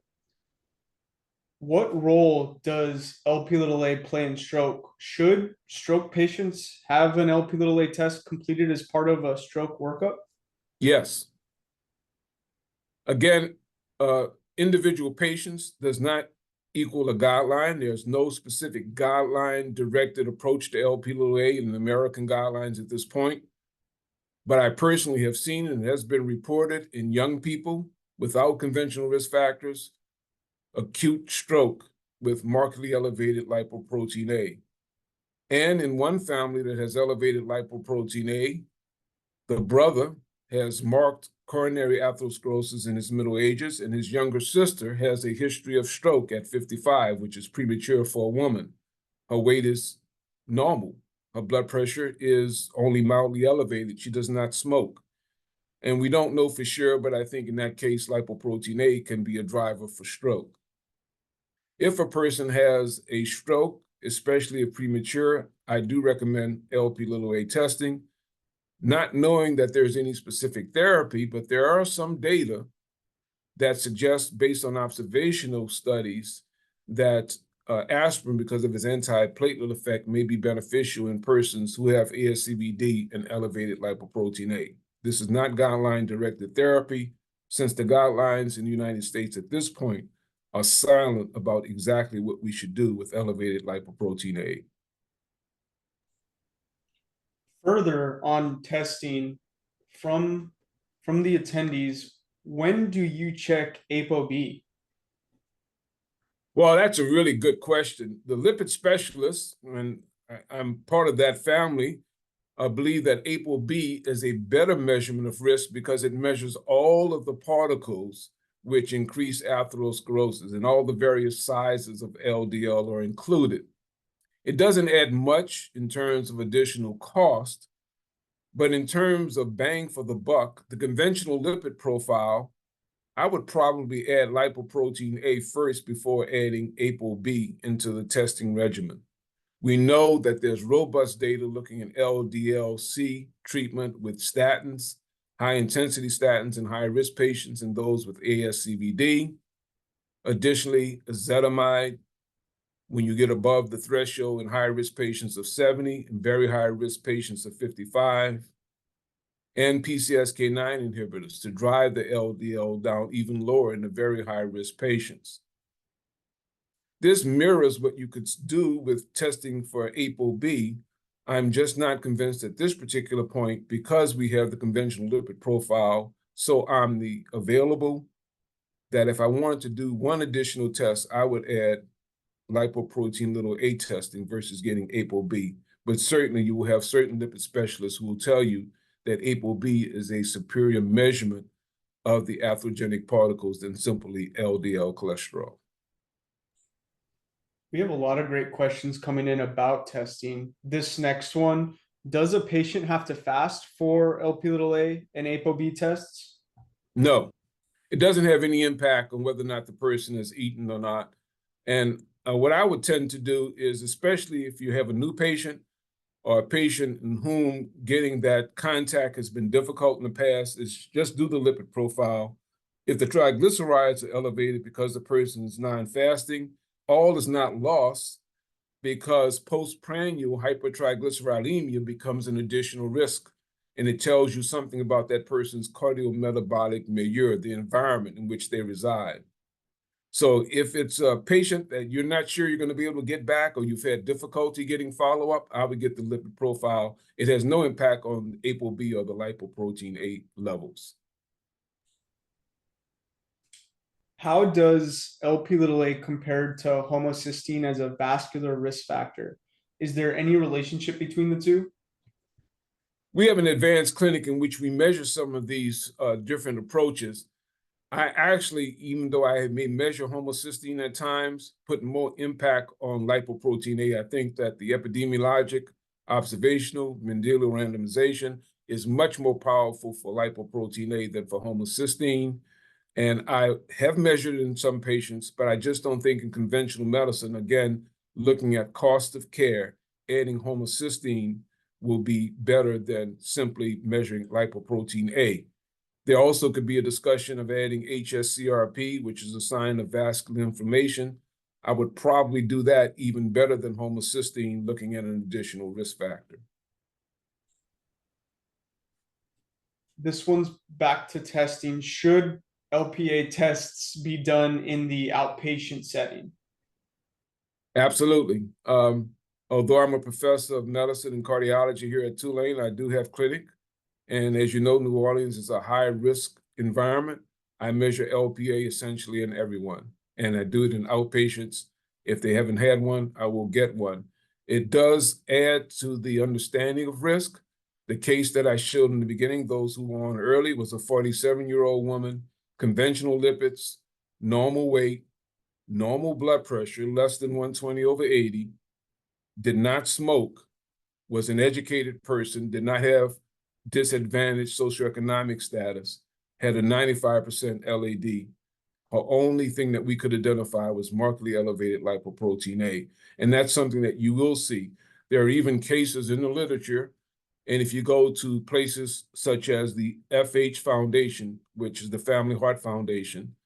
A: What role does Lp(a) play in stroke? Should stroke patients have an Lp(a) test completed as part of a stroke workup?
B: Yes. Again, individual patients does not equal a guideline. There's no specific guideline-directed approach to Lp(a) in the American guidelines at this point. But I personally have seen, and it has been reported in young people without conventional risk factors, acute stroke with markedly elevated lipoprotein A. And in one family that has elevated lipoprotein A, the brother has marked coronary atherosclerosis in his middle ages, and his younger sister has a history of stroke at 55, which is premature for a woman. Her weight is normal. Her blood pressure is only mildly elevated. She does not smoke. And we don't know for sure, but I think in that case, lipoprotein A can be a driver for stroke. If a person has a stroke, especially if premature, I do recommend Lp(a) testing, not knowing that there's any specific therapy, but there are some data that suggest, based on observational studies, that aspirin, because of its antiplatelet effect, may be beneficial in persons who have ASCVD and elevated lipoprotein A. This is not guideline-directed therapy, since the guidelines in the United States at this point are silent about exactly what we should do with elevated lipoprotein A.
A: Further on testing from the attendees, when do you check ApoB?
B: Well, that's a really good question. The lipid specialists, and I'm part of that family, believe that ApoB is a better measurement of risk because it measures all of the particles which increase atherosclerosis, and all the various sizes of LDL are included. It doesn't add much in terms of additional cost, but in terms of bang for the buck, the conventional lipid profile, I would probably add lipoprotein A first before adding ApoB into the testing regimen. We know that there's robust data looking at LDL-C treatment with statins, high-intensity statins in high-risk patients and those with ASCVD. Additionally, ezetimibe, when you get above the threshold in high-risk patients of 70 and very high-risk patients of 55, and PCSK9 inhibitors to drive the LDL down even lower in the very high-risk patients. This mirrors what you could do with testing for ApoB. I'm just not convinced at this particular point, because we have the conventional lipid profile so omni available, that if I wanted to do one additional test, I would add lipoprotein(a) testing versus getting ApoB. But certainly you will have certain lipid specialists who will tell you that ApoB is a superior measurement of the atherogenic particles than simply LDL cholesterol.
A: We have a lot of great questions coming in about testing. This next one, does a patient have to fast for Lp(a) and ApoB tests?
B: No, it doesn't have any impact on whether or not the person has eaten or not. And what I would tend to do is, especially if you have a new patient or a patient in whom getting that contact has been difficult in the past, is just do the lipid profile. If the triglycerides are elevated because the person is non-fasting, all is not lost, because postprandial hypertriglyceridemia becomes an additional risk and it tells you something about that person's cardiometabolic milieu, the environment in which they reside. So if it's a patient that you're not sure you're going to be able to get back, or you've had difficulty getting follow-up, I would get the lipid profile. It has no impact on ApoB or the lipoprotein A levels.
A: How does Lp(a) compared to homocysteine as a vascular risk factor? Is there any relationship between the two?
B: We have an advanced clinic in which we measure some of these different approaches. I actually, even though I may measure homocysteine at times, put more impact on lipoprotein A. I think that the epidemiologic, observational, Mendelian randomization is much more powerful for lipoprotein A than for homocysteine. And I have measured it in some patients, but I just don't think in conventional medicine, again, looking at cost of care, adding homocysteine will be better than simply measuring lipoprotein A. There also could be a discussion of adding hsCRP, which is a sign of vascular inflammation. I would probably do that even better than homocysteine, looking at an additional risk factor.
A: This one's back to testing. Should LPA tests be done in the outpatient setting?
B: Absolutely. Although I'm a professor of medicine and cardiology here at Tulane, I do have clinic. And as you know, New Orleans is a high-risk environment. I measure LPA essentially in everyone, and I do it in outpatients. If they haven't had one, I will get one. It does add to the understanding of risk. The case that I showed in the beginning, those who were on early, was a 47-year-old woman, conventional lipids, normal weight, normal blood pressure, less than 120/80, did not smoke, was an educated person, did not have disadvantaged socioeconomic status, had a 95% LAD. Her only thing that we could identify was markedly elevated lipoprotein A. And that's something that you will see. There are even cases in the literature, and if you go to places such as the FH Foundation, which is the Family Heart Foundation,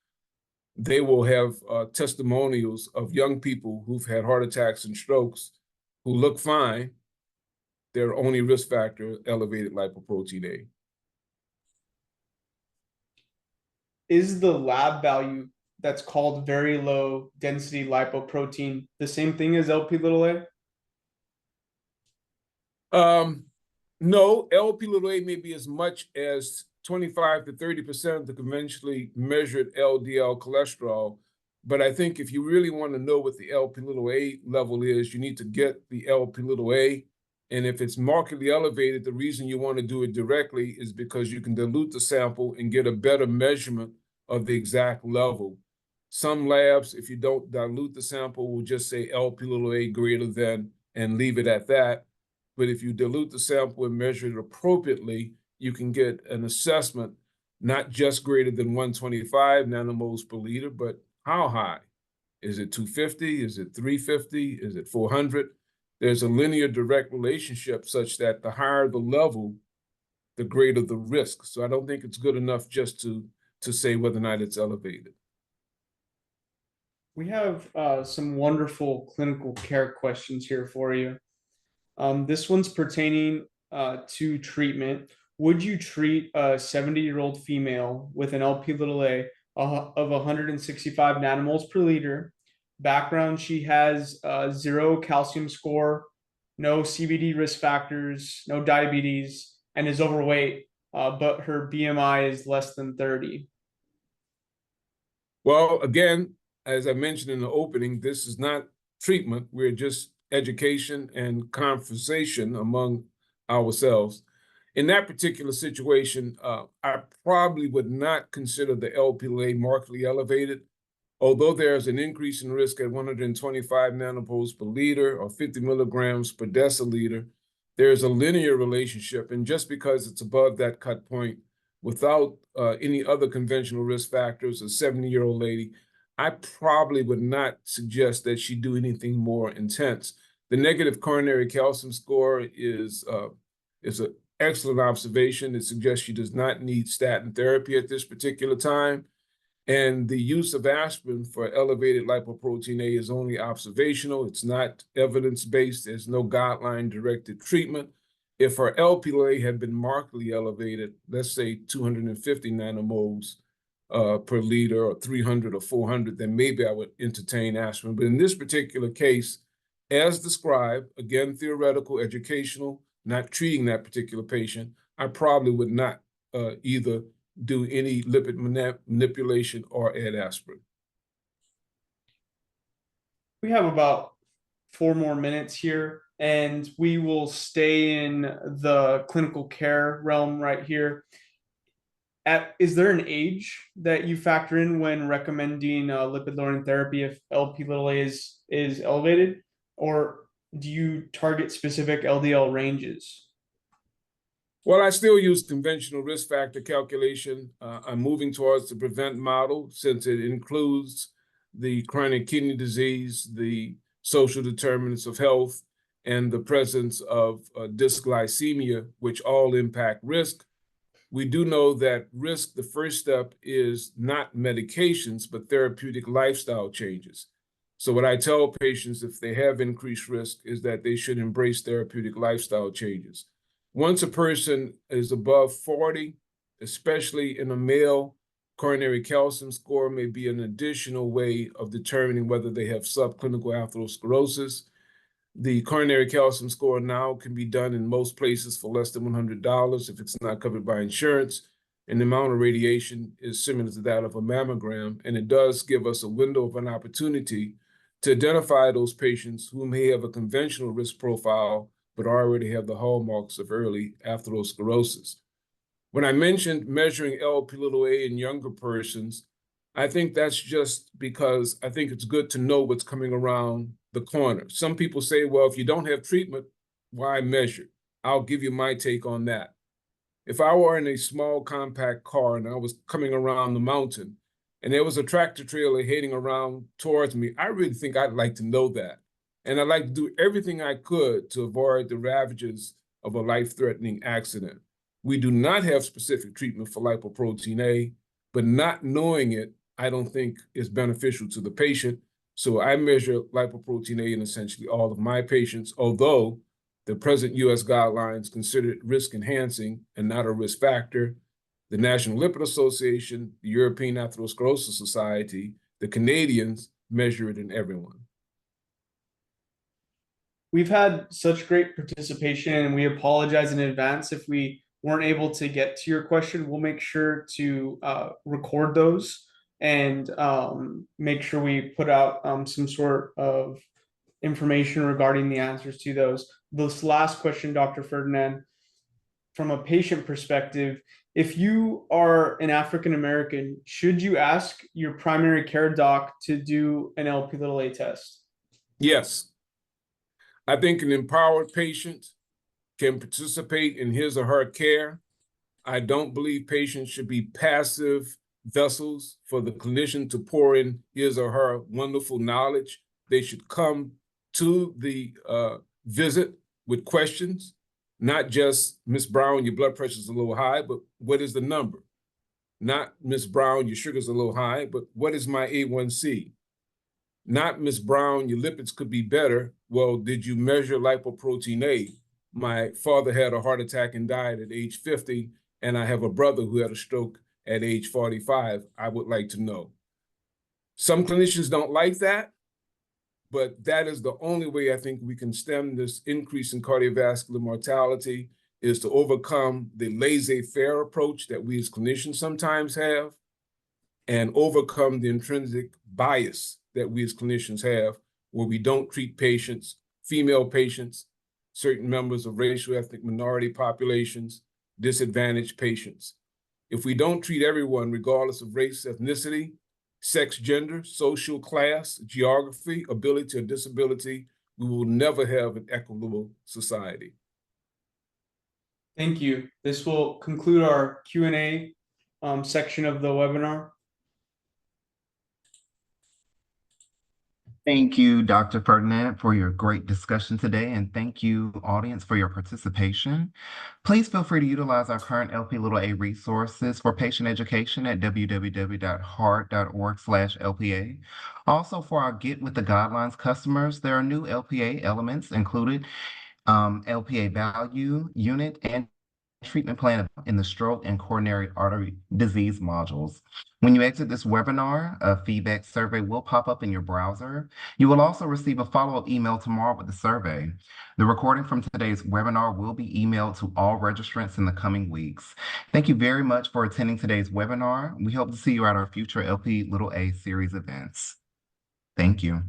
B: they will have testimonials of young people who've had heart attacks and strokes who look fine. Their only risk factor, elevated lipoprotein A.
A: Is the lab value that's called very low density lipoprotein the same thing as Lp(a)?
B: No, Lp(a) may be as much as 25 to 30% of the conventionally measured LDL cholesterol. But I think if you really want to know what the Lp(a) level is, you need to get the Lp(a). And if it's markedly elevated, the reason you want to do it directly is because you can dilute the sample and get a better measurement of the exact level. Some labs, if you don't dilute the sample, will just say Lp(a) greater than and leave it at that. But if you dilute the sample and measure it appropriately, you can get an assessment not just greater than 125 nanomoles per liter, but how high? Is it 250? Is it 350? Is it 400? There's a linear direct relationship such that the higher the level, the greater the risk. So I don't think it's good enough just to say whether or not it's elevated.
A: We have some wonderful clinical care questions here for you. This one's pertaining to treatment. Would you treat a 70-year-old female with an Lp(a) of 165 nanomoles per liter? Background, she has 0 calcium score, no CVD risk factors, no diabetes, and is overweight, but her BMI is less than 30.
B: Well, again, as I mentioned in the opening, this is not treatment. We're just education and conversation among ourselves. In that particular situation, I probably would not consider the Lp(a) markedly elevated. Although there's an increase in risk at 125 nanomoles per liter or 50 milligrams per deciliter, there's a linear relationship. And just because it's above that cut point, without any other conventional risk factors, a 70-year-old lady, I probably would not suggest that she do anything more intense. The negative coronary calcium score is an excellent observation. It suggests she does not need statin therapy at this particular time. And the use of aspirin for elevated lipoprotein A is only observational. It's not evidence-based. There's no guideline-directed treatment. If her Lp(a) had been markedly elevated, let's say 250 nanomoles per liter, or 300 or 400, then maybe I would entertain aspirin. But in this particular case, as described, again, theoretical, educational, not treating that particular patient, I probably would not either do any lipid manipulation or add aspirin.
A: We have about 4 more minutes here, and we will stay in the clinical care realm right here. Is there an age that you factor in when recommending lipid-lowering therapy if Lp(a) is elevated, or do you target specific LDL ranges?
B: Well, I still use conventional risk factor calculation. I'm moving towards the PREVENT model, since it includes the chronic kidney disease, the social determinants of health, and the presence of dysglycemia, which all impact risk. We do know that risk, the first step is not medications, but therapeutic lifestyle changes. So what I tell patients, if they have increased risk, is that they should embrace therapeutic lifestyle changes. Once a person is above 40, especially in a male, coronary calcium score may be an additional way of determining whether they have subclinical atherosclerosis. The coronary calcium score now can be done in most places for less than $100 if it's not covered by insurance. And the amount of radiation is similar to that of a mammogram. And it does give us a window of an opportunity to identify those patients who may have a conventional risk profile, but already have the hallmarks of early atherosclerosis. When I mentioned measuring Lp(a) in younger persons, I think that's just because I think it's good to know what's coming around the corner. Some people say, well, if you don't have treatment, why measure? I'll give you my take on that. If I were in a small compact car and I was coming around the mountain and there was a tractor trailer heading around towards me, I really think I'd like to know that. And I'd like to do everything I could to avoid the ravages of a life-threatening accident. We do not have specific treatment for lipoprotein A, but not knowing it, I don't think is beneficial to the patient. So I measure lipoprotein A in essentially all of my patients, although the present US guidelines consider it risk enhancing and not a risk factor. The National Lipid Association, the European Atherosclerosis Society, the Canadians measure it in everyone.
A: We've had such great participation, and we apologize in advance if we weren't able to get to your question. We'll make sure to record those and make sure we put out some sort of information regarding the answers to those. This last question, Dr. Ferdinand, from a patient perspective, if you are an African American, should you ask your primary care doc to do an Lp(a) test?
B: Yes. I think an empowered patient can participate in his or her care. I don't believe patients should be passive vessels for the clinician to pour in his or her wonderful knowledge. They should come to the visit with questions, not just, Ms. Brown, your blood pressure is a little high, but what is the number? Not, Ms. Brown, your sugar's a little high, but what is my A1C? Not, Ms. Brown, your lipids could be better. Well, did you measure lipoprotein A? My father had a heart attack and died at age 50, and I have a brother who had a stroke at age 45. I would like to know. Some clinicians don't like that, but that is the only way I think we can stem this increase in cardiovascular mortality, is to overcome the laissez-faire approach that we as clinicians sometimes have and overcome the intrinsic bias that we as clinicians have, where we don't treat patients, female patients, certain members of racial ethnic minority populations, disadvantaged patients. If we don't treat everyone, regardless of race, ethnicity, sex, gender, social class, geography, ability, or disability, we will never have an equitable society.
A: Thank you. This will conclude our Q&A section of the webinar.
C: Thank you, Dr. Ferdinand, for your great discussion today, and thank you, audience, for your participation. Please feel free to utilize our current Lp(a) resources for patient education at www.heart.org/LPA. Also, for our Get with the Guidelines customers, there are new LPA elements included LPA value, unit, and treatment plan in the stroke and coronary artery disease modules. When you exit this webinar, a feedback survey will pop up in your browser. You will also receive a follow-up email tomorrow with the survey. The recording from today's webinar will be emailed to all registrants in the coming weeks. Thank you very much for attending today's webinar. We hope to see you at our future LP Little A series events. Thank you.